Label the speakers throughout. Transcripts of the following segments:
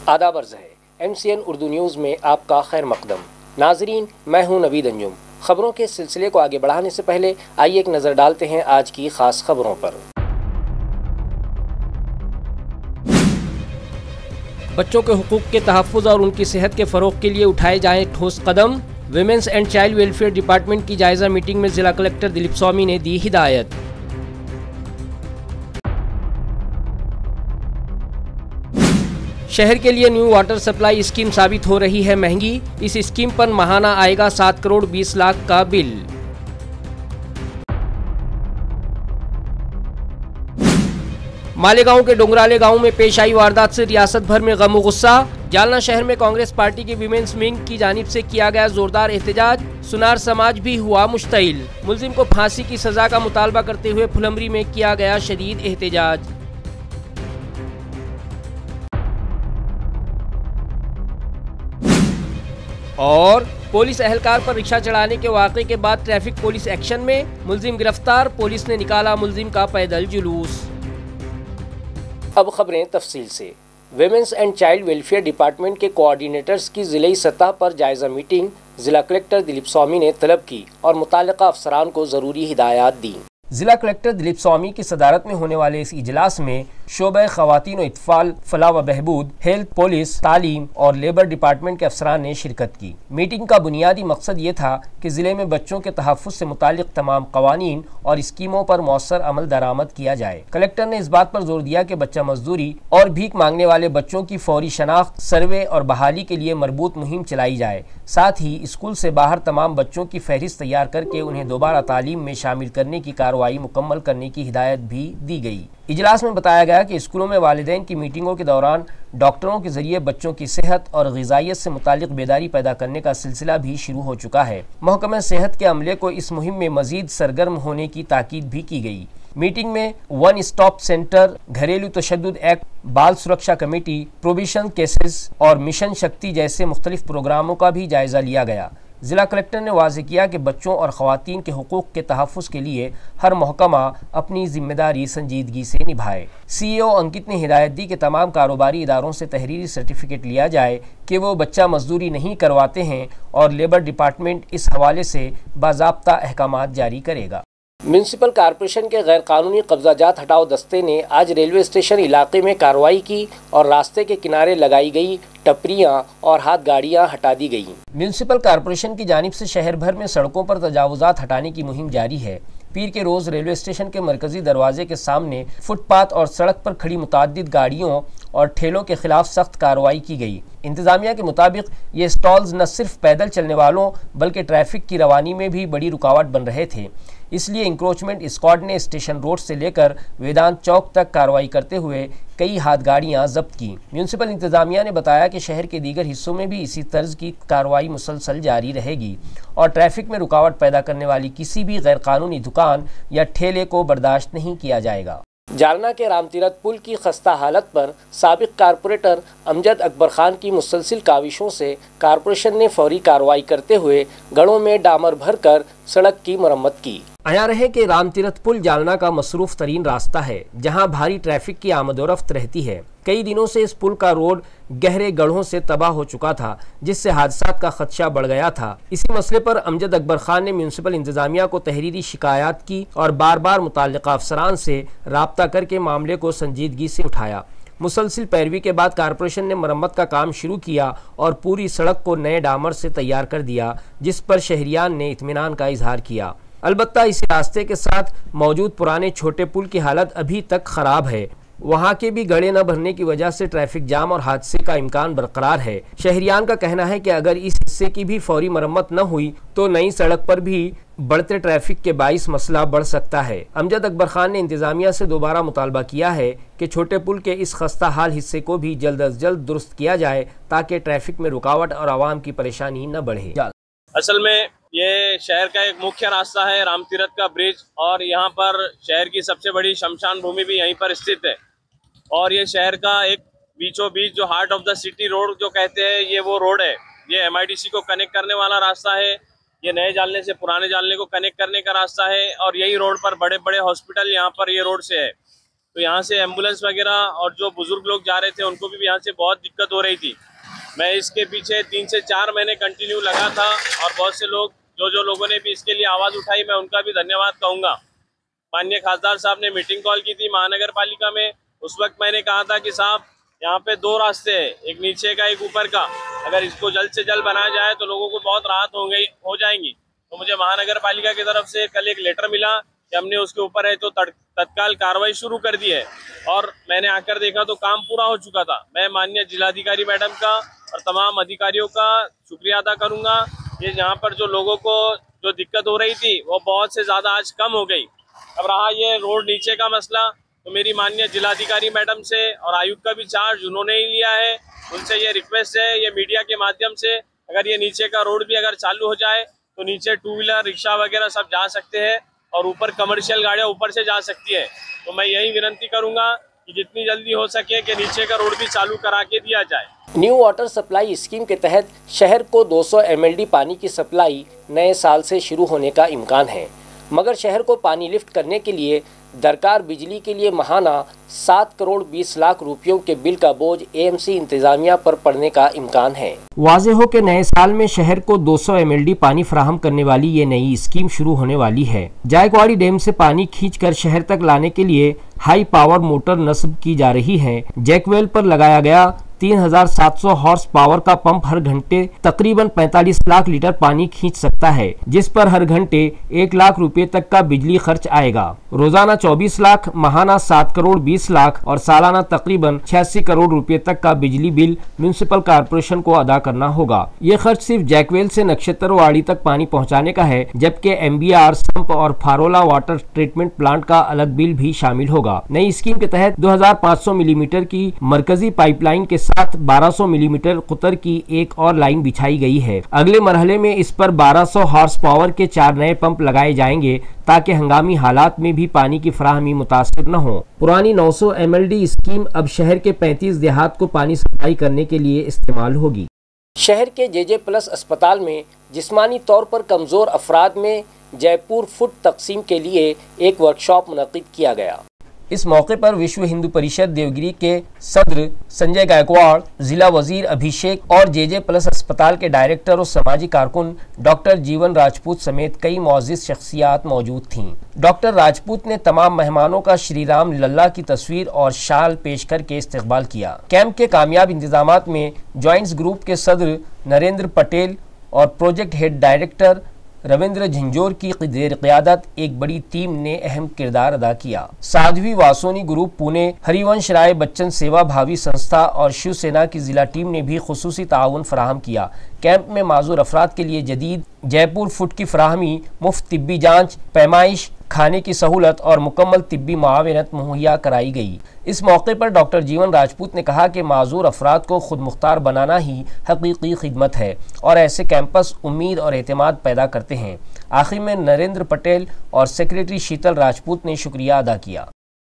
Speaker 1: आदाब अर्ज़ है MCN उर्दू न्यूज़ में आपका खैर मकदम। नाजरीन, मैं हूं नवीद अंजुम। खबरों के सिलसिले को आगे बढ़ाने से पहले आइए एक नज़र डालते हैं आज की खास खबरों पर। बच्चों के हुकूक के तहफ़्फ़ुज़ और उनकी सेहत के फ़रोग़ के लिए उठाए जाएं ठोस कदम। Women's and child welfare department की जायज़ा मीटिंग में ज़िला कलेक्टर दिलीप स्वामी ने दी हिदायत। शहर के लिए न्यू वाटर सप्लाई स्कीम साबित हो रही है महंगी। इस स्कीम पर माहाना आएगा 7 करोड़ 20 लाख का बिल। मालेगांव के डोंगराले गांव में पेश आई वारदात से रियासत भर में गम व गुस्सा। जालना शहर में कांग्रेस पार्टी की विमेंस विंग की जानिब से किया गया जोरदार एहतजाज। सुनार समाज भी हुआ मुश्तइल। मुलजिम को फांसी की सजा का मुतालबा करते हुए फुलंबरी में किया गया शदीद एहतजाज। और पुलिस एहलकार पर रिक्शा चढ़ाने के वाक़े के बाद ट्रैफिक पुलिस एक्शन में, मुलजिम गिरफ्तार। पुलिस ने निकाला मुलजिम का पैदल जुलूस। अब खबरें तफसील से। Women's and child welfare department के कोऑर्डिनेटर्स की ज़िलाई सतह पर जायज़ा मीटिंग ज़िला कलेक्टर दिलीप स्वामी ने तलब की और मुताल्लिक़ा अफसरान को ज़रूरी हिदायत दी। जिला कलेक्टर दिलीप स्वामी की सदारत में होने वाले इस इजलास में शोबे ख़वातीन व इत्फ़ाल, फलाह व बहबूद, हेल्थ, पुलिस, तालीम और लेबर डिपार्टमेंट के अफसरान ने शिरकत की। मीटिंग का बुनियादी मकसद ये था कि ज़िले में बच्चों के तहफ़्फ़ुज़ से मुताल्लिक़ तमाम क़वानीन और स्कीमों पर मौसर अमल दरामद किया जाए। कलेक्टर ने इस बात पर जोर दिया कि बच्चा मजदूरी और भीख मांगने वाले बच्चों की फौरी शनाख्त, सर्वे और बहाली के लिए मरबूत मुहिम चलाई जाए। साथ ही स्कूल से बाहर तमाम बच्चों की फहरिस्त तैयार करके उन्हें दोबारा तालीम में शामिल करने की कार्रवाई मुकम्मल करने की हिदायत भी दी गई। इजलास में बताया गया कि स्कूलों में वालिदैन की मीटिंगों के दौरान डॉक्टरों के जरिए बच्चों की सेहत और ग़िज़ाइयत से मुताल्लिक़ बेदारी पैदा करने का सिलसिला भी शुरू हो चुका है। महकमा सेहत के अमले को इस मुहिम में मज़ीद सरगर्म होने की ताकीद भी की गई। मीटिंग में वन स्टॉप सेंटर, घरेलू तशद्दुद एक्ट, बाल सुरक्षा कमेटी, प्रोबिशन केसेस और मिशन शक्ति जैसे मुख्तलिफ प्रोग्रामों का भी जायज़ा लिया गया। ज़िला कलेक्टर ने वाज़ेह किया कि बच्चों और ख़वातीन के हुकूक़ के तहफ़्फ़ुज़ के लिए हर महकमा अपनी ज़िम्मेदारी संजीदगी से निभाए। CEO अंकित ने हिदायत दी कि तमाम कारोबारी इदारों से तहरीरी सर्टिफिकेट लिया जाए कि वो बच्चा मजदूरी नहीं करवाते हैं और लेबर डिपार्टमेंट इस हवाले से बाज़ाब्ता अहकामात जारी करेगा। म्यूनसिपल कॉरपोरेशन के गैर कानूनी कब्जाजात हटाओ दस्ते ने आज रेलवे स्टेशन इलाके में कार्रवाई की और रास्ते के किनारे लगाई गई टपरियां और हाथ गाड़ियां हटा दी गई। म्यूनसिपल कॉरपोरेशन की जानिब से शहर भर में सड़कों पर तजावुजात हटाने की मुहिम जारी है। पीर के रोज़ रेलवे स्टेशन के मरकजी दरवाजे के सामने फुटपाथ और सड़क पर खड़ी मुताद्दिद गाड़ियों और ठेलों के खिलाफ सख्त कार्रवाई की गई। इंतज़ामिया के मुताबिक ये स्टॉल्स न सिर्फ पैदल चलने वालों बल्कि ट्रैफिक की रवानी में भी बड़ी रुकावट बन रहे थे। इसलिए इंक्रोचमेंट स्क्वाड ने स्टेशन रोड से लेकर वेदांत चौक तक कार्रवाई करते हुए कई हाथ गाड़ियाँ जब्त की। म्यूनसिपल इंतज़ामिया ने बताया कि शहर के दीगर हिस्सों में भी इसी तर्ज की कार्रवाई मुसलसल जारी रहेगी और ट्रैफिक में रुकावट पैदा करने वाली किसी भी गैर कानूनी दुकान या ठेले को बर्दाश्त नहीं किया जाएगा। जालना के रामतीरथ पुल की खस्ता हालत पर साबिक कारपोरेटर अमजद अकबर खान की मुसलसिल काविशों से कारपोरेशन ने फौरी कार्रवाई करते हुए गढ़ों में डामर भरकर सड़क की मरम्मत की। आया रहे कि रामतीरथ पुल जालना का मसरूफ तरीन रास्ता है जहां भारी ट्रैफिक की आमदोरफ्त रहती है। कई दिनों से इस पुल का रोड गहरे गढ़ों से तबाह हो चुका था जिससे हादसात का खदशा बढ़ गया था। इसी मसले पर अमजद अकबर खान ने म्यूनसिपल इंतजामिया को तहरीरी शिकायत की और बार बार मुताल्लिक़ा अफसरान से राब्ता करके मामले को संजीदगी से उठाया। मुसलसिल पैरवी के बाद कारपोरेशन ने मरम्मत का काम शुरू किया और पूरी सड़क को नए डामर से तैयार कर दिया, जिस पर शहरियान ने इत्मीनान का इजहार किया। अलबत्ता इस रास्ते के साथ मौजूद पुराने छोटे पुल की हालत अभी तक खराब है। वहाँ के भी गड्ढे न भरने की वजह से ट्रैफिक जाम और हादसे का इम्कान बरकरार है। शहरियान का कहना है कि अगर इस हिस्से की भी फौरी मरम्मत न हुई तो नई सड़क पर भी बढ़ते ट्रैफिक के बाइस मसला बढ़ सकता है। अमजद अकबर खान ने इंतजामिया से दोबारा मुतालबा किया है कि छोटे पुल के इस खस्ता हाल हिस्से को भी जल्द अज जल्द दुरुस्त किया जाए ताकि ट्रैफिक में रुकावट और आवाम की परेशानी न बढ़े।
Speaker 2: असल में ये शहर का एक मुख्य रास्ता है रामतीरथ का ब्रिज, और यहाँ पर शहर की सबसे बड़ी शमशान भूमि भी यहीं पर स्थित है। और ये शहर का एक बीचों बीच जो heart of the city road जो कहते हैं, ये वो रोड है। ये MIDC को कनेक्ट करने वाला रास्ता है। ये नए जालने से पुराने जालने को कनेक्ट करने का रास्ता है और यही रोड पर बड़े बड़े हॉस्पिटल यहाँ पर ये रोड से है। तो यहाँ से एम्बुलेंस वगैरह और जो बुजुर्ग लोग जा रहे थे उनको भी यहाँ से बहुत दिक्कत हो रही थी। मैं इसके पीछे 3 से 4 महीने कंटिन्यू लगा था और बहुत से लोग जो लोगों ने भी इसके लिए आवाज़ उठाई, मैं उनका भी धन्यवाद कहूँगा। माननीय खासदार साहब ने मीटिंग कॉल की थी महानगर पालिका में। उस वक्त मैंने कहा था कि साहब यहाँ पे 2 रास्ते हैं, एक नीचे का एक ऊपर का, अगर इसको जल्द से जल्द बनाया जाए तो लोगों को बहुत राहत हो जाएंगी। तो मुझे महानगर पालिका की तरफ से कल एक लेटर मिला कि हमने उसके ऊपर है तो तत्काल कार्रवाई शुरू कर दी है और मैंने आकर देखा तो काम पूरा हो चुका था। मैं माननीय जिलाधिकारी मैडम का और तमाम अधिकारियों का शुक्रिया अदा करूंगा। ये यहाँ पर जो लोगों को जो दिक्कत हो रही थी वो बहुत से ज़्यादा आज कम हो गई। अब रहा ये रोड नीचे का मसला, तो मेरी माननीय जिलाधिकारी मैडम से और आयुक्त का भी चार्ज उन्होंने ही लिया है। उनसे ये रिक्वेस्ट है, ये मीडिया के माध्यम से अगर ये नीचे का रोड भी अगर चालू हो जाए तो नीचे 2 व्हीलर रिक्शा वगैरह सब जा सकते हैं और ऊपर कमर्शियल गाड़ियाँ ऊपर से जा सकती है। तो मैं यही विनती करूँगा कि जितनी जल्दी हो सके कि नीचे का रोड भी चालू करा के दिया जाए।
Speaker 1: न्यू वाटर सप्लाई स्कीम के तहत शहर को 200 mld पानी की सप्लाई नए साल से शुरू होने का इम्कान है, मगर शहर को पानी लिफ्ट करने के लिए दरकार बिजली के लिए महाना 7 करोड़ 20 लाख रुपयों के बिल का बोझ एएमसी इंतजामिया पर पड़ने का इम्कान है। वाज़ेह हो कि नए साल में शहर को 200 mld पानी फराहम करने वाली ये नई स्कीम शुरू होने वाली है। जायकवाड़ी डैम से पानी खींचकर शहर तक लाने के लिए हाई पावर मोटर नस्ब की जा रही है। जैकवेल पर लगाया गया 3700 हॉर्स पावर का पंप हर घंटे तकरीबन 45 लाख लीटर पानी खींच सकता है, जिस पर हर घंटे 1 लाख रुपए तक का बिजली खर्च आएगा। रोजाना 24 लाख, माहाना 7 करोड़ 20 लाख और सालाना तकरीबन 86 करोड़ रुपए तक का बिजली बिल म्युनिसिपल कारपोरेशन को अदा करना होगा। ये खर्च सिर्फ जैकवेल से नक्षत्रवाड़ी तक पानी पहुँचाने का है, जबकि MBR, संप और फारोला वाटर ट्रीटमेंट प्लांट का अलग बिल भी शामिल होगा। नई स्कीम के तहत 2500 मिलीमीटर की मरकजी पाइपलाइन के साथ 1200 मिलीमीटर कुतर की एक और लाइन बिछाई गई है। अगले मरहले में इस पर 1200 हॉर्स पावर के 4 नए पंप लगाए जाएंगे ताकि हंगामी हालात में भी पानी की फराहमी मुतासिर न हो। पुरानी 900 mld स्कीम अब शहर के 35 देहात को पानी सप्लाई करने के लिए इस्तेमाल होगी। शहर के JJ+ अस्पताल में जिस्मानी तौर पर कमजोर अफराद में जयपुर फूड तकसीम के लिए एक वर्कशॉप मुनक्किद किया गया। इस मौके पर विश्व हिंदू परिषद देवगिरी के सदर संजय गायकवाड़, जिला वजीर अभिषेक और JJ+ अस्पताल के डायरेक्टर और समाजी कारकुन डॉक्टर जीवन राजपूत समेत कई मुअज़्ज़िज़ शख्सियात मौजूद थीं। डॉक्टर राजपूत ने तमाम मेहमानों का श्री राम लल्ला की तस्वीर और शाल पेश करके इस्तकबाल किया। कैंप के कामयाब इंतजामात में जॉइंट्स ग्रुप के सदर नरेंद्र पटेल और प्रोजेक्ट हेड डायरेक्टर रविंद्र झंझोर की क़ियादत एक बड़ी टीम ने अहम किरदार अदा किया। साध्वी वासोनी ग्रुप पुणे, हरिवंश राय बच्चन सेवा भावी संस्था और शिवसेना की जिला टीम ने भी खुसूसी ताउन फराहम किया। कैंप में माजूर अफराद के लिए जदीद जयपुर फूड की फराहमी, मुफ्त तिब्बी जांच, पैमाइश, खाने की सहूलत और मुकम्मल तिब्बी मुआवनत मुहैया कराई गई। इस मौके पर डॉक्टर जीवन राजपूत ने कहा कि माजूर अफराद को खुद मुख्तार बनाना ही हकीकी खिदमत है और ऐसे कैंपस उम्मीद और एतमाद पैदा करते हैं। आखिर में नरेंद्र पटेल और सेक्रेटरी शीतल राजपूत ने शुक्रिया अदा किया।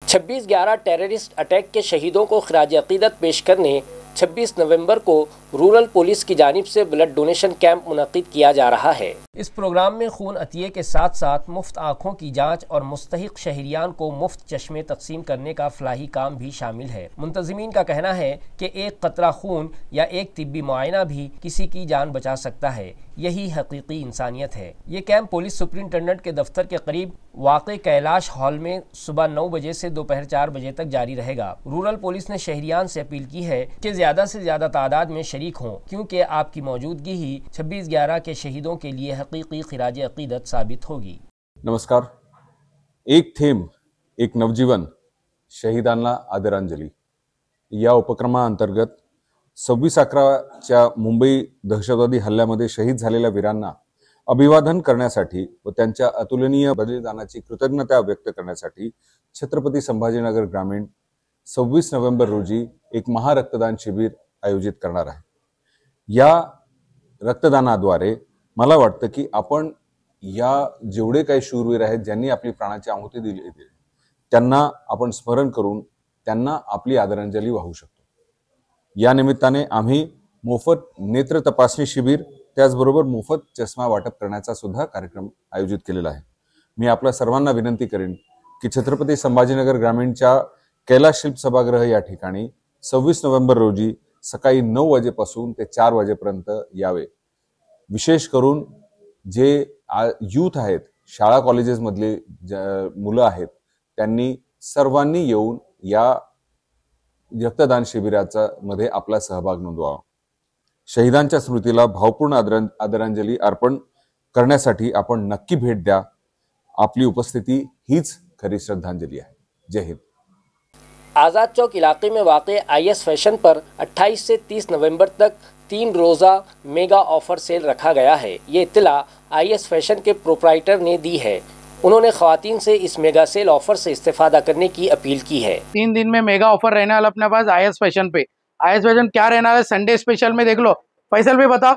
Speaker 1: 26/11 टेररिस्ट अटैक के शहीदों को खिराज अकीदत पेश करने 26 नवंबर को रूरल पुलिस की जानिब से ब्लड डोनेशन कैंप मुनक्किद किया जा रहा है। इस प्रोग्राम में खून अतिये के साथ साथ मुफ्त आँखों की जांच और मुस्तहिक शहरियान को मुफ्त चश्मे तकसीम करने का फलाही काम भी शामिल है। मुंतज़िमीन का कहना है कि एक कतरा खून या एक तिब्बी मुआयना भी किसी की जान बचा सकता है। यही हकीकी इंसानियत है। ये कैंप पुलिस सुपरिटेंडेंट के दफ्तर के करीब वाक़े कैलाश हॉल में सुबह 9 बजे से दोपहर 4 बजे तक जारी रहेगा। रूरल पुलिस ने शहरियान से अपील की है कि ज़्यादा से ज़्यादा तादाद में शरीक हों, क्योंकि आपकी मौजूदगी ही 26/11 के शहीदों के लिए हकीकी खिराज अकीदत साबित होगी।
Speaker 3: नमस्कार. एक थेंब एक नवजीवन, शहीदांना आदरांजली या उपक्रमाअंतर्गत 26/11च्या मुंबई दहशतवादी हल्ल्यामध्ये शहीद झालेल्या वीरांना अभिवादन करण्यासाठी व त्यांच्या अतुलनीय बलिदानाची कृतज्ञता व्यक्त करण्यासाठी छत्रपती संभाजीनगर ग्रामीण 26 नोव्हेंबर रोजी एक महारक्तदान शिबिर आयोजित करणार आहे। या रक्तदानाद्वारे मला वाटतं की आपण या जेवढे काही शूरवीर आहेत ज्यांनी आपली प्राणाची आहुती दिली त्यांना आपण स्मरण करून त्यांना आपली आदरांजली वाहू शकतो। या निमित्ताने आम्ही मोफत नेत्र तपासणी शिबिर त्याचबरोबर मोफत चष्मा वाटप करण्याचा सुद्धा कार्यक्रम आयोजित केलेला आहे। मी आपल्या सर्वांना विनंती करेन की छत्रपती संभाजीनगर ग्रामीणच्या कैलाश शिल्प सभागृह या ठिकाणी 26 नोव्हेंबर रोजी सकाळी 9 वाजेपासून ते 4 वाजेपर्यंत यावे। विशेष करून जे यूथ आहेत, शाळा कॉलेजेस मधले मुलं आहेत, त्यांनी सर्वांनी येऊन या रक्तदान शिबिराचा मध्ये आपला सहभाग नोंदवावा। शहीदांच्या स्मृतीला भावपूर्ण आदरांजली अर्पण करण्यासाठी आपण नक्की भेट द्या। आपली उपस्थिती हीच खरी श्रद्धांजलि है। जय हिंद।
Speaker 1: आज़ाद चौक इलाके में वाक़े IS फैशन पर 28 से 30 नवंबर तक 3 रोज़ा मेगा ऑफर सेल रखा गया है। ये इत्तला IS फैशन के प्रोप्राइटर ने दी है। उन्होंने ख़वातीन से इस मेगा सेल ऑफर से इस्तेफादा करने की अपील की है।
Speaker 4: 3 दिन में मेगा ऑफर रहने वाला अपने पास IS फैशन पे। IS फैशन क्या रहने वाला, संडे स्पेशल में देख लो। फैसल भी बताओ,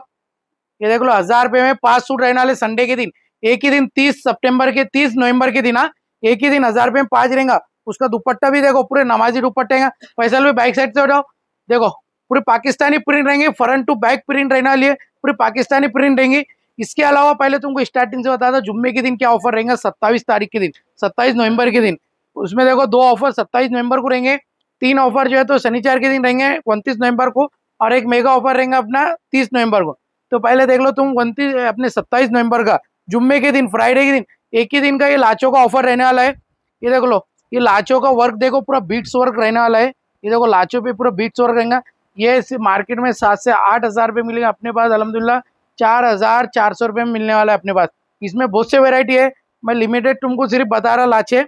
Speaker 4: ये देख लो 1000 रुपये में 5 सूट रहने वाले संडे के दिन। एक ही दिन 30 नवंबर के दिन, एक ही दिन 1000 रुपये में 5 रहेगा। उसका दुपट्टा भी देखो, पूरे नमाजी दुपट्टे हैं। फैसल भी बैक साइड से उठाओ, देखो पूरी पाकिस्तानी प्रिंट रहेंगे, फ्रंट टू बैक प्रिंट रहने वाली है, पूरी पाकिस्तानी प्रिंट रहेंगी। इसके अलावा पहले तुमको स्टार्टिंग से बता दो, जुम्मे के दिन क्या ऑफर रहेगा 27 तारीख के दिन, 27 नवंबर के दिन। उसमें देखो 2 ऑफर 27 नवंबर को रहेंगे, 3 ऑफर जो है तो शनिवार के दिन रहेंगे 29 नवंबर को, और एक मेगा ऑफर रहेगा अपना 30 नवंबर को। तो पहले देख लो तुम 27 नवंबर का जुम्मे के दिन, फ्राइडे के दिन, एक ही दिन का ये लाचों का ऑफर रहने वाला है। ये देख लो, ये लाचों का वर्क देखो, पूरा बीट्स वर्क रहने वाला है। ये देखो लाचों पे पूरा बीट्स वर्क रहेगा। ये मार्केट में 7 से 8 हज़ार रुपये मिलेगा, अपने पास अल्हम्दुलिल्लाह 4400 रुपये में मिलने वाला है अपने पास। इसमें बहुत से वेराइटी है, मैं लिमिटेड तुमको सिर्फ बता रहा लाचे।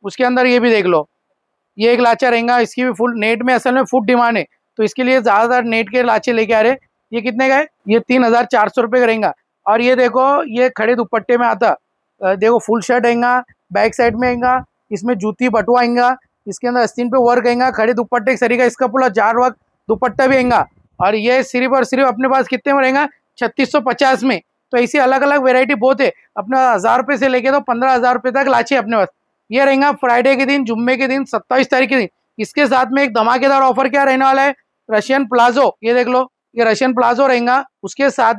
Speaker 4: उसके अंदर ये भी देख लो, ये एक लाचा रहेगा, इसकी भी फुल नेट में असल में फुल डिमांड है, तो इसके लिए ज़्यादातर नेट के लाचे लेके आ रहे। ये कितने का है, ये 3400 रुपये का रहेगा। और ये देखो, ये खड़े दुपट्टे में आता, देखो फुल शर्ट आएगा, बैक साइड में आएगा, इसमें जूती बटुआ आएगा, इसके अंदर आस्तीन पे वर्क आएगा, खड़े दुपट्टे के सरी का इसका पूरा जार वर्क दुपट्टा भी आएगा। और ये सिर्फ और सिर्फ अपने पास कितने में रहेगा, 3650 में। तो ऐसी अलग अलग वेराइटी बहुत है। अपना 1000 रुपये से लेके तो 15,000 रुपये तक लाचे अपने पास। ये रहेगा फ्राइडे के दिन, जुम्मे के दिन, 27 तारीख के दिन। इसके साथ में एक धमाकेदार ऑफर क्या रहने वाला है, रशियन प्लाजो। ये देख लो, ये रशियन प्लाजो रहेगा, उसके साथ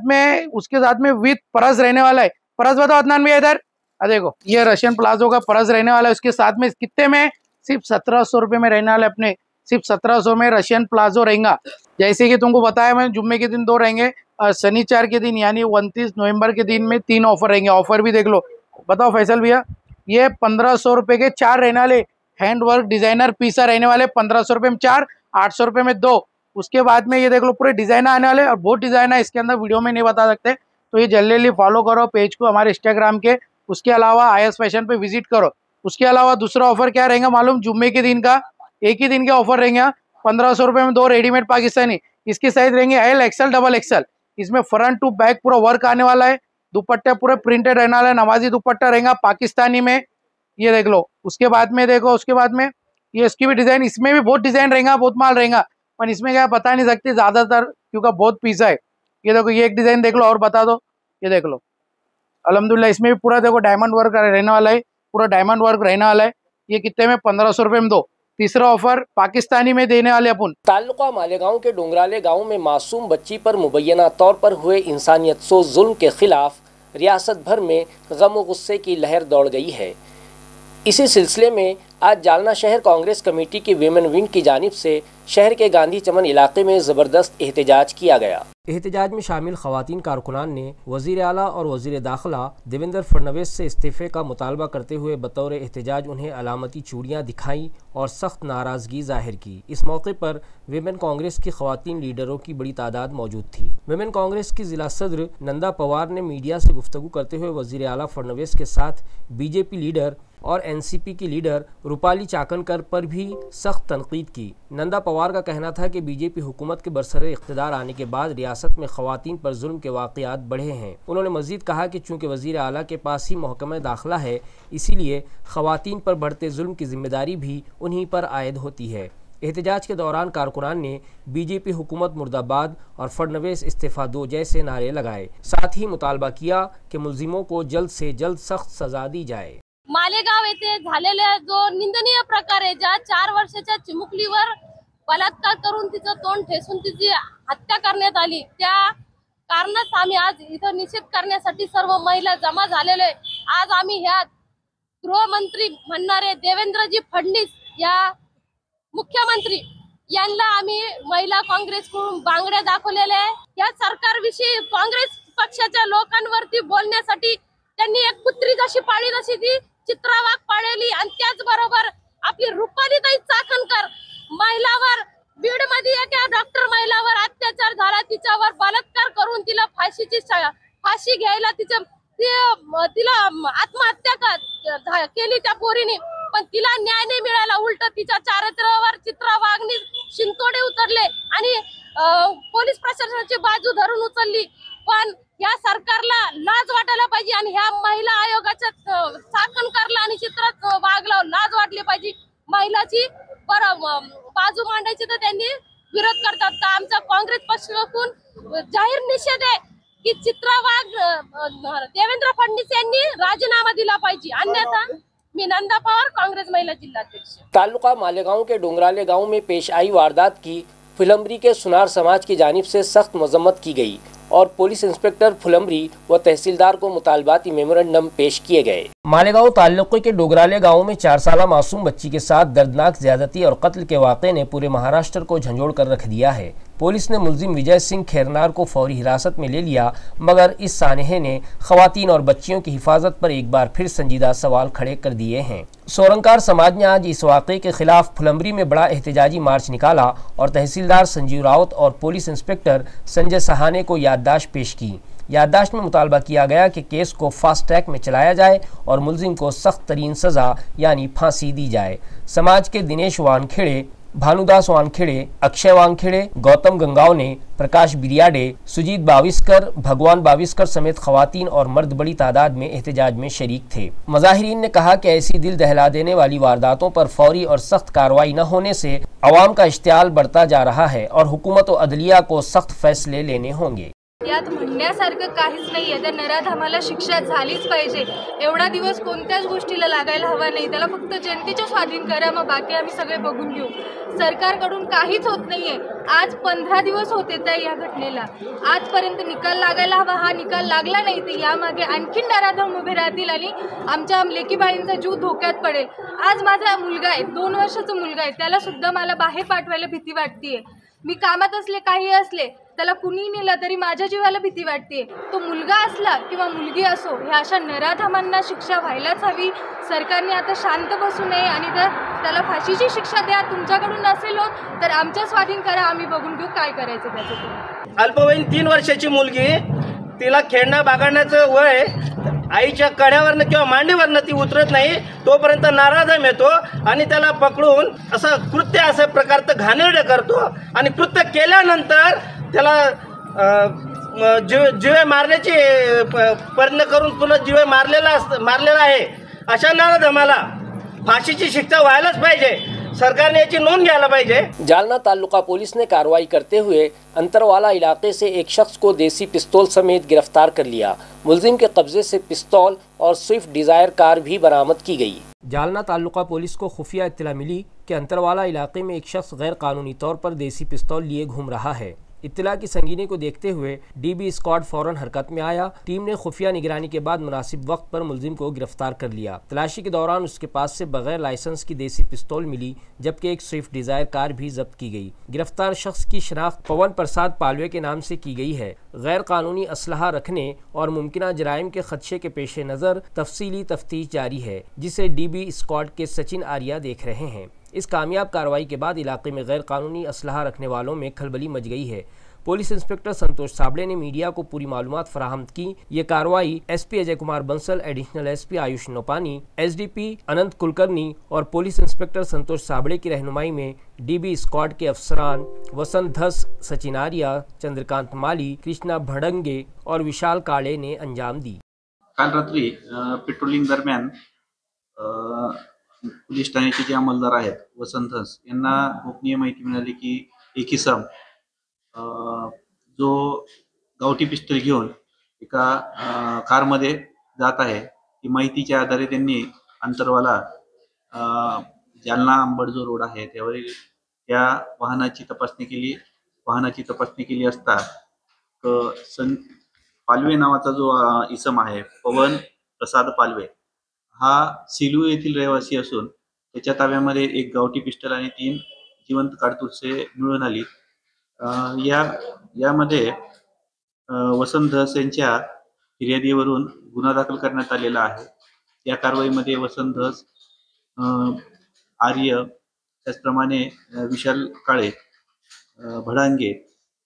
Speaker 4: में विथ परस रहने वाला है। परस बताओ अदनान भैया इधर, देखो ये रशियन प्लाजो का परस रहने वाला है। उसके साथ में कितने में, सिर्फ 1700 रुपये में रहने वाले अपने, सिर्फ 1700 में रशियन प्लाजो रहेगा। जैसे कि तुमको बताया मैं, जुम्मे के दिन 2 रहेंगे, शनिवार के दिन यानी 29 नवंबर के दिन में 3 ऑफर रहेंगे। ऑफर भी देख लो, बताओ फैसल भैया, ये 1500 रुपये के 4 रहने वाले हैंड वर्क डिजाइनर पीसा रहने वाले, 1500 रुपये में 4, 800 रुपये में 2। उसके बाद में ये देख लो पूरे डिजाइनर आने वाले, और बहुत डिजाइन है इसके अंदर, वीडियो में नहीं बता सकते। तो ये जल्दी फॉलो करो पेज को हमारे इंस्टाग्राम के। उसके अलावा IS फैशन पे विजिट करो। उसके अलावा दूसरा ऑफर क्या रहेगा मालूम, जुम्मे के दिन का एक ही दिन के ऑफर रहेंगे। 1500 रुपये में 2 रेडीमेड पाकिस्तानी, इसकी साइज रहेंगे L, XL, XXL। इसमें फ्रंट टू बैक पूरा वर्क आने वाला है, दुपट्टा पूरे प्रिंटेड रहने वाला है, नमाजी दुपट्टा रहेगा पाकिस्तानी में। ये देख लो, उसके बाद में देखो, उसके बाद में ये इसकी भी डिजाइन, इसमें भी बहुत डिजाइन रहेगा, बहुत माल रहेगा, पर इसमें क्या बता नहीं सकते ज्यादातर क्योंकि बहुत पीसा है। ये देखो, ये एक डिजाइन देख लो और बता दो। ये देख लो, अल्हम्दुलिल्लाह इसमें भी पूरा देखो डायमंड वर्क रहने वाला है, पूरा डायमंड वर्क रहने वाला है। ये कितने में, 1500 रुपये में 2। तीसरा ऑफर पाकिस्तानी में देने वाले अपन।
Speaker 1: ताल्लुका मालेगांव के डोंगराले गांव में मासूम बच्ची पर मुबैना तौर पर हुए इंसानियत सो जुल्म के खिलाफ रियासत भर में गम व गुस्से की लहर दौड़ गई है। इसी सिलसिले में आज जालना शहर कांग्रेस कमेटी की विमेन विंग की जानिब से शहर के गांधी चमन इलाके में ज़बरदस्त एहतजाज किया गया। एहतजाज में शामिल ख़वातीन कारकुनान ने वज़ीर आला और वज़ीर दाखिला देवेंद्र फडणवीस से इस्तीफ़े का मुतालबा करते हुए बतौर एहतजाज उन्हें अलामती चूड़ियाँ दिखाई और सख्त नाराज़गी ज़ाहिर की। इस मौके पर विमेन कांग्रेस की ख़वातीन लीडरों की बड़ी तादाद मौजूद थी। विमेन कांग्रेस की ज़िला सदर नंदा पवार ने मीडिया से गुफ्तगू करते हुए वज़ीर आला फडणवीस के साथ बीजेपी लीडर और एनसीपी की लीडर रूपाली चाकनकर पर भी सख्त तनकीद की। नंदा पवार का कहना था कि बीजेपी हुकूमत के बरसरे इख्तिदार आने के बाद रियासत में ख़वातीन पर जुल्म के वाक़यात बढ़े हैं। उन्होंने मज़ीद कहा कि चूँकि वज़ीर आला के पास ही महकमा दाखिला है, इसीलिए ख़वातीन पर बढ़ते जुल्म की जिम्मेदारी भी उन्हीं पर आयद होती है। एहतजाज के दौरान कारकुनान ने बीजेपी हुकूमत मुर्दाबाद और फडणवीस इस्तीफ़ा दो जैसे नारे लगाए। साथ ही मुतालबा किया कि मुलजिमों को जल्द से जल्द सख्त सजा दी जाए।
Speaker 5: मालेगाव येथे झालेला जो निंदनीय प्रकार आहे, ज्या 4 वर्षाच्या चिमुकलीवर बलात्कार करून तिचं तोंड ठेसून तिची हत्या करण्यात आली, त्या कारणास आम्ही आज इथं निषेध करण्यासाठी सर्व महिला जमा झालेले। आज आम्ही ह्या गृहमंत्री म्हणणारे देवेंद्रजी फडणवीस या मुख्यमंत्री यांना आम्ही महिला काँग्रेसकडून बांगड्या दाखवलेल्या आहे। या सरकारविषयी काँग्रेस पक्षाच्या लोकांवरती बोलण्यासाठी त्यांनी एक कुत्री जशी पाळी तशी ती चित्रा वाघ पाळली आणि त्याचबरोबर आपली रुपालीताई चाकणकर महिलावर बीड मध्ये एका डॉक्टर महिलावर अत्याचार झाला, तिच्यावर बलात्कार करून तिला फाशी घ्यायला तिला आत्महत्या केली त्या पोरीने, पण तिला न्याय नाही मिळाला। उलट तिच्या चारित्र्यावर चित्रा वाघने शिंतोडे उतरले आणि पोलीस प्रशासनाची बाजू धरून उचलली। पण या सरकारला लाज वाटायला पाहिजे आणि ह्या महिला आयोगाच्या चाकणकरला आणि चित्रा वाघला लाज वाटली पाहिजे। महिलाची बाजू मांडायची तर त्यांनी विरोध करतात। तर आमचा काँग्रेस पक्षाकडून जाहीर निषेध आहे की चित्रा वाघ देवेंद्र फडणवीस यांनी राजीनामा दिला पाहिजे, अन्यथा मैं नंदा पवार कांग्रेस महिला जिलाध्यक्ष।
Speaker 1: तालुका मालेगांव के डोंगराले गांव में पेश आई वारदात की फुलंबरी के सुनार समाज की जानिब से सख्त मजम्मत की गई और पुलिस इंस्पेक्टर फुलंबरी व तहसीलदार को मुतालबाती मेमोरेंडम पेश किए गए। मालेगांव ताल्लुके के डोगराले गांव में 4 साला मासूम बच्ची के साथ दर्दनाक ज्यादती और कत्ल के वाक़े ने पूरे महाराष्ट्र को झंझोड़ कर रख दिया है। पुलिस ने मुलजिम विजय सिंह खैरनार को फौरी हिरासत में ले लिया, मगर इस सानहे ने खवातीन और बच्चियों की हिफाजत पर एक बार फिर संजीदा सवाल खड़े कर दिए हैं। सोरंकार समाज ने आज इस वाक़े के खिलाफ फुलंबरी में बड़ा एहतजाजी मार्च निकाला और तहसीलदार संजीव राउत और पुलिस इंस्पेक्टर संजय सहाने को याददाश्त पेश की। याददाश्त में मुतालबा किया गया कि केस को फास्ट ट्रैक में चलाया जाए और मुलजिम को सख्त तरीन सज़ा यानी फांसी दी जाए। समाज के दिनेश वानखेड़े, भानुदास वानखेड़े, अक्षय वानखेड़े, गौतम गंगावने, प्रकाश बिरियाडे, सुजीत बाविस्कर, भगवान बाविस्कर समेत खवातीन और मर्द बड़ी तादाद में एहतजाज में शरीक थे। मुजाहिरीन ने कहा कि ऐसी दिल दहला देने वाली वारदातों पर फौरी और सख्त कार्रवाई न होने से अवाम का इश्तियाल बढ़ता जा रहा है और हुकूमत और अदलिया को सख्त फैसले लेने होंगे।
Speaker 6: यात म्हणण्यासारखं काहीच नाही आहे। त्या नराधमाला शिक्षा झालीच पाहिजे। एवढा दिवस कोणत्याच गोष्टीला लागायला हवा नाही, त्याला फक्त जनतेच्या स्वाधीन करा, मग बाकी आम्ही सगळे बघून घेऊ। सरकारकडून काहीच होत नाहीये। आज 15 दिवस होते त्या या घटनेला, आजपर्यंत निकाल लागायला हवा, हा निकाल लागला नाही, तर यामागे आणखी नराधम उभे राहतील आणि आमच्या लेकीबाळींचा जीव धोक्यात पडेल। आज माझा मुलगा आहे, 2 वर्षाचा मुलगा आहे, त्याला सुद्धा मला बाहेर पाठवायला भीती वाटतेय। मी कामात असले काही असले त्याला कुणी नेलं तरी माझ्या जीवाला भीती वाटते। तो मुलगा असला किंवा मुलगी असो, ह्या अशा नराधमांना शिक्षा व्हायलाच हवी। सरकारने आता शांत बसू नये आणि त्याला फाशीची शिक्षा द्या। तुमच्याकडून नसेल होत तर आमच्या स्वाधीन करा, आम्ही बघून घेऊ काय करायचं त्याचं।
Speaker 7: अल्पवयीन 3 वर्षाची मुलगी, तिला खेळणं बागडण्याचं वय, आईच्या कड्यावरनं किंवा मांडीवरनं ती उतरत नाही तोपर्यंत नाराधम येतो आणि त्याला पकडून असं कृत्य असं प्रकारचं घाणेरडं करतो आणि कृत्य केल्यानंतर त्याला जीवे मारण्याची प्रयत्न करून पुन्हा जीवे मारलेला आहे। अशा नराधमाला फाशीची शिक्षा व्हायलाच पाहिजे। सरकारने याची नोंद घ्यायला पाहिजे।
Speaker 1: जालना तालुका पुलिस ने कार्रवाई करते हुए अंतरवाला इलाके से एक शख्स को देसी पिस्तौल समेत गिरफ्तार कर लिया। मुलजिम के कब्जे से पिस्तौल और स्विफ्ट डिजायर कार भी बरामद की गई। जालना तालुका पुलिस को खुफिया इत्तला मिली कि अंतरवाला इलाके में एक शख्स गैर कानूनी तौर पर देसी पिस्तौल लिए घूम रहा है। इत्तला की संगीनी को देखते हुए डीबी स्क्वाड फौरन हरकत में आया। टीम ने खुफिया निगरानी के बाद मुनासिब वक्त पर मुलजिम को गिरफ्तार कर लिया। तलाशी के दौरान उसके पास से बगैर लाइसेंस की देसी पिस्तौल मिली, जबकि एक स्विफ्ट डिजायर कार भी जब्त की गई। गिरफ्तार शख्स की शनाख्त पवन प्रसाद पालवे के नाम से की गई है। गैर कानूनी असलहा रखने और मुमकिना जराइम के खदशे के पेश नज़र तफसीली तफ्तीश जारी है, जिसे डीबी स्क्वाड के सचिन आर्या देख रहे हैं। इस कामयाब कार्रवाई के बाद इलाके में गैर कानूनी असलहा रखने वालों में खलबली मच गई है। पुलिस इंस्पेक्टर संतोष साबड़े ने मीडिया को पूरी मालूमात फराहम की। ये कार्रवाई SP Ajay Kumar Bansal, additional SP Ayush Nopani, SDP Anant Kulkarni और पुलिस इंस्पेक्टर संतोष साबड़े की रहनुमाई में डीबी स्क्वाड के अफसरान वसंत धस, सचिन आर्या, चंद्रकांत माली, कृष्णा भडंगे और विशाल काळे ने अंजाम दी।
Speaker 8: काल रात्री पेट्रोलिंग दरम्यान पोलीस ठाण्याचे जे अंमलदार आहेत वसंत धस यांना गोपनीय माहिती मिळाली की एक इसम जो गावठी पिस्तूल घेऊन एका कारमध्ये जात आहे। ती माहितीच्या आधारे त्यांनी अंतरवाला जालना अंबड जो रोड आहे त्यावरील त्या वाहनाची तपासणी केली असता पालवे नावाचा जो इसम आहे पवन प्रसाद पालवे हा सिलू येथील रहिवासी असून त्याच्या ताब्यामध्ये एक गावठी पिस्टल आणि 3 जिवंत काडतुसे मिळून आली। यामध्ये वसंत धस यांच्या फिर्यादीवरून गुन्हा दाखल करण्यात आलेला आहे। या कारवाईमध्ये वसंत धस, आर्य, त्याचप्रमाणे विशाल काळे, भडांगे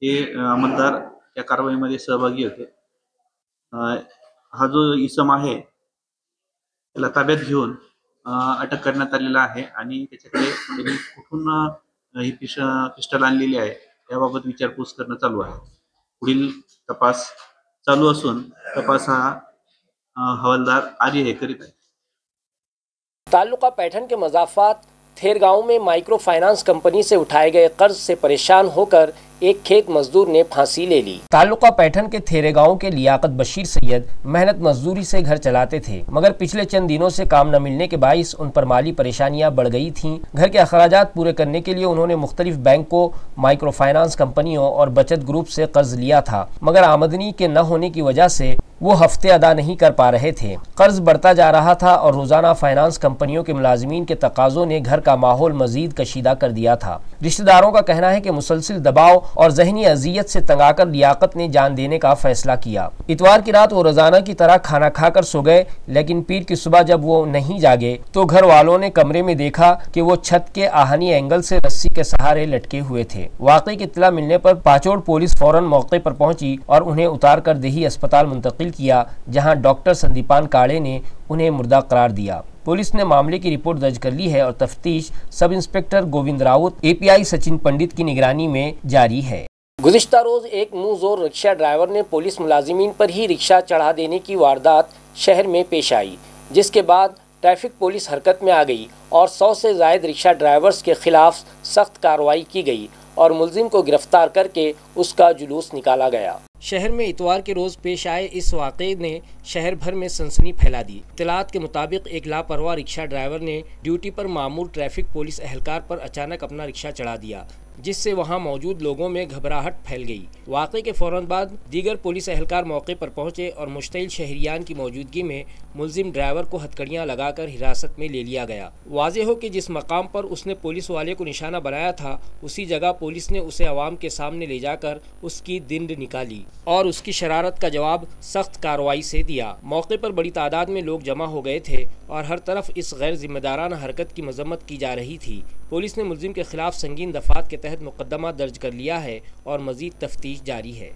Speaker 8: हे अंमलदार या कारवाईमध्ये सहभागी होते। हा जो इसम आहे त्याला ताब्यात घेऊन अटक करण्यात आलेला आहे आणि त्याच्याकडे त्यांनी कुठून ही पिस्टल आणलेली आहे याबाबत विचारपूस करणं चालू आहे। पुढील तपास चालू असून तपास हा हवालदार आर्य हे करीत आहे।
Speaker 1: तालुका पैठन के मजाफात थेर गांव में माइक्रो फाइनेंस कंपनी से उठाए गए कर्ज से परेशान होकर एक खेत मजदूर ने फांसी ले ली। तालुका पैठन के थेरे गांव के लियाकत बशीर सैयद मेहनत मजदूरी से घर चलाते थे, मगर पिछले चंद दिनों से काम न मिलने के बाइस उन पर माली परेशानियां बढ़ गई थीं। घर के अखराजात पूरे करने के लिए उन्होंने मुख्तलिफ बैंकों, माइक्रो फाइनेंस कंपनियों और बचत ग्रुप से कर्ज लिया था, मगर आमदनी के न होने की वजह से वो हफ्ते अदा नहीं कर पा रहे थे। कर्ज बढ़ता जा रहा था और रोजाना फाइनेंस कंपनियों के मुलाजिमीन के तकाजों ने घर का माहौल मजीद कशीदा कर दिया था। रिश्तेदारों का कहना है कि मुसलसिल दबाव और जहनी अजियत से तंग आकर लियाकत ने जान देने का फैसला किया। इतवार की रात वो रोजाना की तरह खाना खाकर सो गए, लेकिन पीर की सुबह जब वो नहीं जागे तो घर वालों ने कमरे में देखा कि वो छत के आहनी एंगल से रस्सी के सहारे लटके हुए थे। वाकई की इत्तला मिलने पर पाचोड़ पुलिस फौरन मौके पर पहुंची और उन्हें उतार कर देही अस्पताल मुंतकिल किया, जहां डॉक्टर संदीपान काड़े ने उन्हें मुर्दा करार दिया। पुलिस ने मामले की रिपोर्ट दर्ज कर ली है और तफ्तीश sub inspector Govind Raut, API Sachin Pandit की निगरानी में जारी है। गुज़िश्ता रोज एक मुंहजोर रिक्शा ड्राइवर ने पुलिस मुलाजिमीन पर ही रिक्शा चढ़ा देने की वारदात शहर में पेश आई, जिसके बाद ट्रैफिक पुलिस हरकत में आ गई और 100 से ज़ायद रिक्शा ड्राइवर्स के खिलाफ सख्त कार्रवाई की गई और मुलजिम को गिरफ्तार करके उसका जुलूस निकाला गया। शहर में इतवार के रोज़ पेश आए इस वाक़े ने शहर भर में सनसनी फैला दी। इत्तलात के मुताबिक एक लापरवाह रिक्शा ड्राइवर ने ड्यूटी पर मामूर ट्रैफिक पुलिस एहलकार पर अचानक अपना रिक्शा चढ़ा दिया, जिससे वहां मौजूद लोगों में घबराहट फैल गई। वाक़े के फ़ौरन बाद दीगर पुलिस एहलकार मौके पर पहुंचे और मुश्तइल शहरियान की मौजूदगी में मुलजिम ड्राइवर को हथकड़ियां लगाकर हिरासत में ले लिया गया। वाज़ेह हो कि जिस मकाम पर उसने पुलिस वाले को निशाना बनाया था, उसी जगह पुलिस ने उसे अवाम के सामने ले जाकर उसकी दिंड निकाली और उसकी शरारत का जवाब सख्त कार्रवाई से दिया। मौके पर बड़ी तादाद में लोग जमा हो गए थे और हर तरफ इस गैर जिम्मेदाराना हरकत की मजम्मत की जा रही थी। पुलिस ने मुलजिम के खिलाफ संगीन दफात के तहत मुकदमा दर्ज कर लिया है और मजीद तफ्तीश जारी है।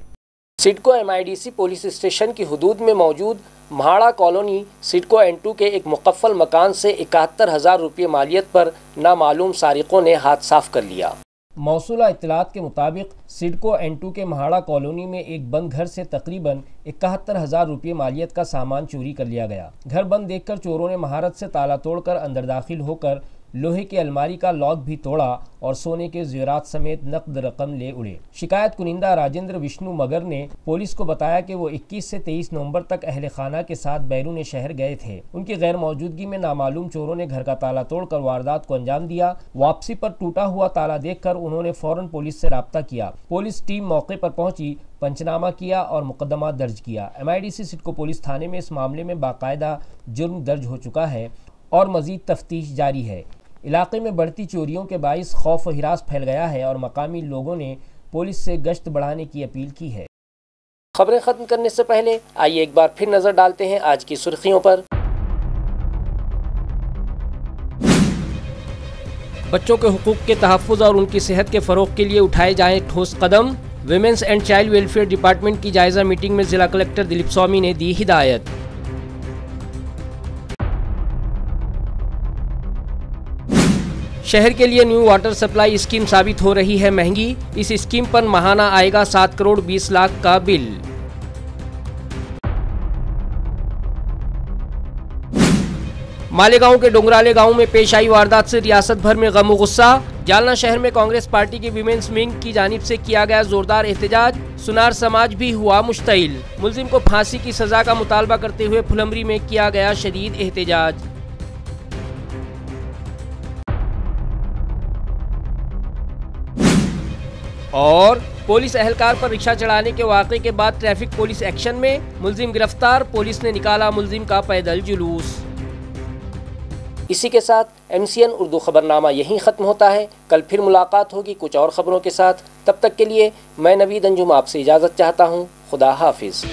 Speaker 1: सिडको MIDC पुलिस स्टेशन की हुदूद में मौजूद म्हाड़ा कॉलोनी सिडको N2 के एक मुकफ्फल मकान से 71,000 रुपये मालियत पर नामालूम सारिकों ने हाथ साफ कर लिया। मौसूला इत्तलात के मुताबिक सिडको N2 के म्हाड़ा कॉलोनी में एक बंद घर से तकरीबन 71,000 रुपये मालियत का सामान चोरी कर लिया गया। घर बंद देखकर चोरों ने महारत से ताला तोड़कर अंदर दाखिल होकर लोहे की अलमारी का लॉक भी तोड़ा और सोने के ज़ेवरात समेत नकद रकम ले उड़े। शिकायत कुनिंदा राजेंद्र विष्णु मगर ने पुलिस को बताया कि वो 21 से 23 नवंबर तक अहले खाना के साथ बैरून शहर गए थे। उनकी गैर मौजूदगी में नामालूम चोरों ने घर का ताला तोड़कर वारदात को अंजाम दिया। वापसी पर टूटा हुआ ताला देखकर उन्होंने फौरन पुलिस से राब्ता किया। पुलिस टीम मौके पर पहुंची, पंचनामा किया और मुकदमा दर्ज किया। MIDC सिडको पुलिस थाने में इस मामले में बाकायदा जुर्म दर्ज हो चुका है और मजीद तफ्तीश जारी है। इलाके में बढ़ती चोरियों के बाइस खौफ व हिरास फैल गया है और मकामी लोगों ने पुलिस से गश्त बढ़ाने की अपील की है। खबरें खत्म करने से पहले आइए एक बार फिर नजर डालते हैं आज की सुर्खियों पर। बच्चों के हुकूक के तहफ़्फ़ुज़ और उनकी सेहत के फ़रोग़ के लिए उठाए जाएं ठोस कदम। Women's and child welfare department की जायज़ा मीटिंग में जिला कलेक्टर दिलीप स्वामी ने दी हिदायत। शहर के लिए न्यू वाटर सप्लाई स्कीम साबित हो रही है महंगी। इस स्कीम पर माहाना आएगा 7 करोड़ 20 लाख का बिल। मालेगांव के डोंगराले गांव में पेश आई वारदात से रियासत भर में गम व गुस्सा। जालना शहर में कांग्रेस पार्टी की विमेंस विंग की जानिब से किया गया जोरदार एहतजाज। सुनार समाज भी हुआ मुश्तइल। मुलजिम को फांसी की सजा का मुतालबा करते हुए फुलंबरी में किया गया शदीद एहतजाज। और पुलिस एहलकार पर रिक्शा चढ़ाने के वाक़े के बाद ट्रैफिक पुलिस एक्शन में, मुलजिम गिरफ्तार, पुलिस ने निकाला मुलजिम का पैदल जुलूस। इसी के साथ MCN उर्दू खबरनामा यहीं ख़त्म होता है। कल फिर मुलाकात होगी कुछ और ख़बरों के साथ। तब तक के लिए मैं नवीद अंजुम आपसे इजाज़त चाहता हूँ। खुदा हाफिज़।